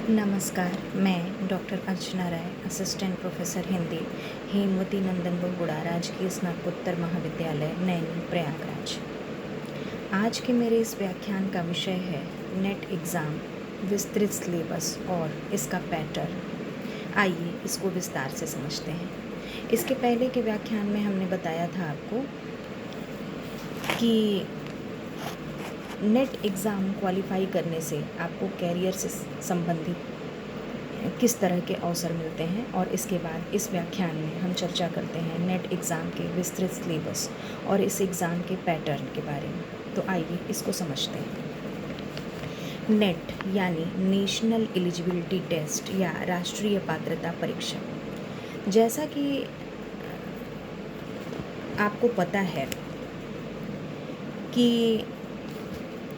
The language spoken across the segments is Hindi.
नमस्कार, मैं डॉक्टर अर्चना राय, असिस्टेंट प्रोफेसर हिंदी, हेमवती नंदन बहुगुणा राजकीय स्नातकोत्तर महाविद्यालय, नैनी, प्रयागराज। आज के मेरे इस व्याख्यान का विषय है नेट एग्ज़ाम, विस्तृत सिलेबस और इसका पैटर्न। आइए इसको विस्तार से समझते हैं। इसके पहले के व्याख्यान में हमने बताया था आपको कि नेट एग्ज़ाम क्वालिफाई करने से आपको कैरियर से संबंधित किस तरह के अवसर मिलते हैं, और इसके बाद इस व्याख्यान में हम चर्चा करते हैं नेट एग्ज़ाम के विस्तृत सिलेबस और इस एग्ज़ाम के पैटर्न के बारे में। तो आइए इसको समझते हैं। नेट यानी नेशनल एलिजिबिलिटी टेस्ट या राष्ट्रीय पात्रता परीक्षा। जैसा कि आपको पता है कि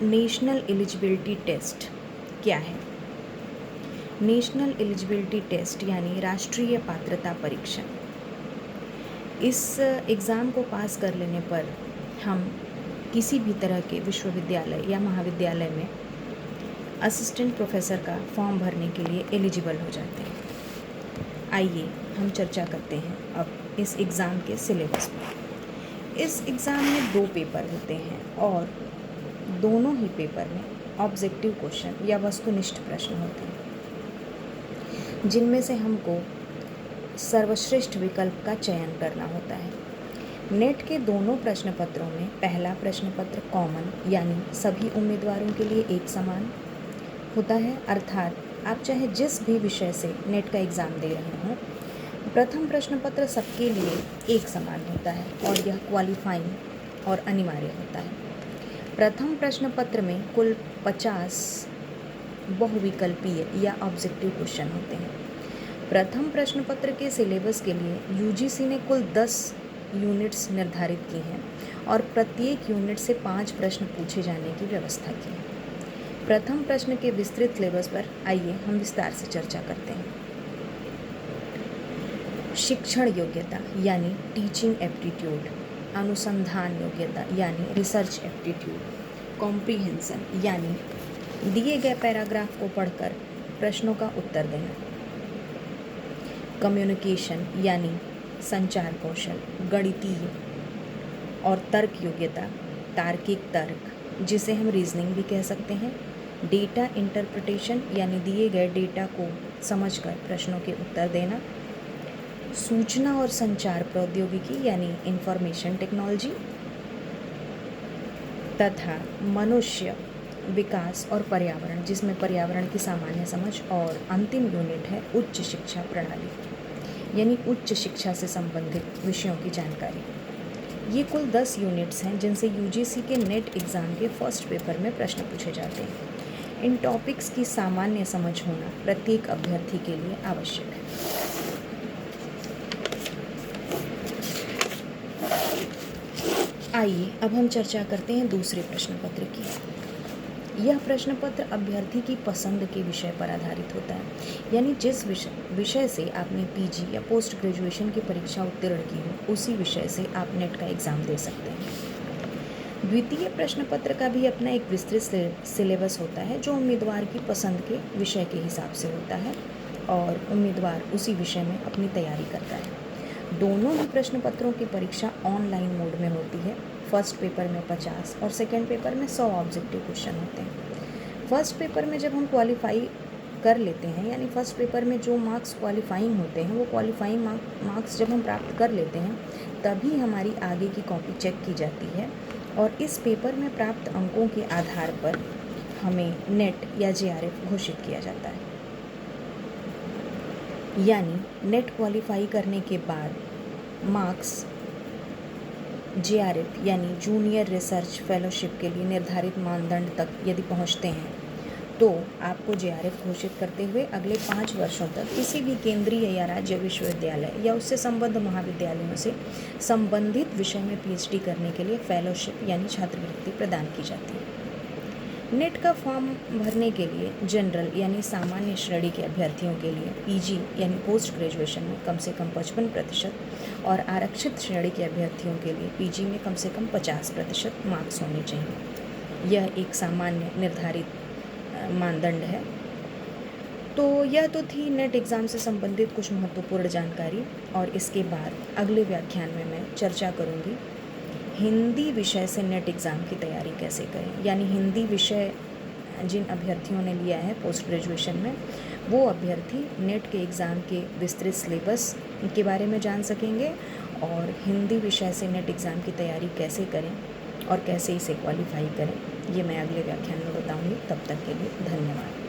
नेशनल एलिजिबिलिटी टेस्ट क्या है। नेशनल एलिजिबिलिटी टेस्ट यानी राष्ट्रीय पात्रता परीक्षा। इस एग्ज़ाम को पास कर लेने पर हम किसी भी तरह के विश्वविद्यालय या महाविद्यालय में असिस्टेंट प्रोफेसर का फॉर्म भरने के लिए एलिजिबल हो जाते हैं। आइए हम चर्चा करते हैं अब इस एग्ज़ाम के सिलेबस पर। इस एग्ज़ाम में 2 पेपर होते हैं और दोनों ही पेपर में ऑब्जेक्टिव क्वेश्चन या वस्तुनिष्ठ प्रश्न होते हैं, जिनमें से हमको सर्वश्रेष्ठ विकल्प का चयन करना होता है। नेट के दोनों प्रश्न पत्रों में पहला प्रश्न पत्र कॉमन यानी सभी उम्मीदवारों के लिए एक समान होता है, अर्थात आप चाहे जिस भी विषय से नेट का एग्ज़ाम दे रहे हों, प्रथम प्रश्न पत्र सबके लिए एक समान होता है और यह क्वालिफाइंग और अनिवार्य होता है। प्रथम प्रश्न पत्र में कुल 50 बहुविकल्पीय या ऑब्जेक्टिव क्वेश्चन होते हैं। प्रथम प्रश्न पत्र के सिलेबस के लिए यूजीसी ने कुल 10 यूनिट्स निर्धारित की हैं और प्रत्येक यूनिट से 5 प्रश्न पूछे जाने की व्यवस्था की है। प्रथम प्रश्न के विस्तृत सिलेबस पर आइए हम विस्तार से चर्चा करते हैं। शिक्षण योग्यता यानी टीचिंग एप्टीट्यूड, अनुसंधान योग्यता यानी रिसर्च एप्टीट्यूड, कॉम्प्रीहेंशन यानी दिए गए पैराग्राफ को पढ़कर प्रश्नों का उत्तर देना, कम्युनिकेशन यानी संचार कौशल, गणितीय और तर्क योग्यता, तार्किक तर्क जिसे हम रीजनिंग भी कह सकते हैं, डेटा इंटरप्रिटेशन यानी दिए गए डेटा को समझकर प्रश्नों के उत्तर देना, सूचना और संचार प्रौद्योगिकी यानी इंफॉर्मेशन टेक्नोलॉजी, तथा मनुष्य विकास और पर्यावरण जिसमें पर्यावरण की सामान्य समझ, और अंतिम यूनिट है उच्च शिक्षा प्रणाली यानी उच्च शिक्षा से संबंधित विषयों की जानकारी। ये कुल 10 यूनिट्स हैं जिनसे यूजीसी के नेट एग्ज़ाम के फर्स्ट पेपर में प्रश्न पूछे जाते हैं। इन टॉपिक्स की सामान्य समझ होना प्रत्येक अभ्यर्थी के लिए आवश्यक है। आइए अब हम चर्चा करते हैं दूसरे प्रश्न पत्र की। यह प्रश्न पत्र अभ्यर्थी की पसंद के विषय पर आधारित होता है, यानी जिस विषय से आपने पीजी या पोस्ट ग्रेजुएशन की परीक्षा उत्तीर्ण की हो उसी विषय से आप नेट का एग्ज़ाम दे सकते हैं। द्वितीय प्रश्न पत्र का भी अपना एक विस्तृत सिलेबस होता है जो उम्मीदवार की पसंद के विषय के हिसाब से होता है और उम्मीदवार उसी विषय में अपनी तैयारी करता है। दोनों ही प्रश्न पत्रों की परीक्षा ऑनलाइन मोड में होती है। फर्स्ट पेपर में 50 और सेकेंड पेपर में 100 ऑब्जेक्टिव क्वेश्चन होते हैं। फर्स्ट पेपर में जब हम क्वालिफाई कर लेते हैं, यानी फर्स्ट पेपर में जो मार्क्स क्वालिफाइंग होते हैं वो क्वालिफाइंग मार्क्स जब हम प्राप्त कर लेते हैं तभी हमारी आगे की कॉपी चेक की जाती है और इस पेपर में प्राप्त अंकों के आधार पर हमें नेट या जेआरएफ घोषित किया जाता है। यानी नेट क्वालिफाई करने के बाद मार्क्स जेआरएफ यानी जूनियर रिसर्च फेलोशिप के लिए निर्धारित मानदंड तक यदि पहुंचते हैं तो आपको जेआरएफ घोषित करते हुए अगले 5 वर्षों तक किसी भी केंद्रीय या राज्य विश्वविद्यालय या उससे संबद्ध महाविद्यालयों से संबंधित विषय में पीएचडी करने के लिए फेलोशिप यानी छात्रवृत्ति प्रदान की जाती है। नेट का फॉर्म भरने के लिए जनरल यानी सामान्य श्रेणी के अभ्यर्थियों के लिए पीजी यानी पोस्ट ग्रेजुएशन में कम से कम 55% और आरक्षित श्रेणी के अभ्यर्थियों के लिए पीजी में कम से कम 50% मार्क्स होने चाहिए। यह एक सामान्य निर्धारित मानदंड है। तो यह तो थी नेट एग्ज़ाम से संबंधित कुछ महत्वपूर्ण जानकारी, और इसके बाद अगले व्याख्यान में मैं चर्चा करूँगी हिंदी विषय से नेट एग्ज़ाम की तैयारी कैसे करें। यानी हिंदी विषय जिन अभ्यर्थियों ने लिया है पोस्ट ग्रेजुएशन में, वो अभ्यर्थी नेट के एग्ज़ाम के विस्तृत सिलेबस के बारे में जान सकेंगे, और हिंदी विषय से नेट एग्ज़ाम की तैयारी कैसे करें और कैसे इसे क्वालिफाई करें, ये मैं अगले व्याख्यान में बताऊँगी। तब तक के लिए धन्यवाद।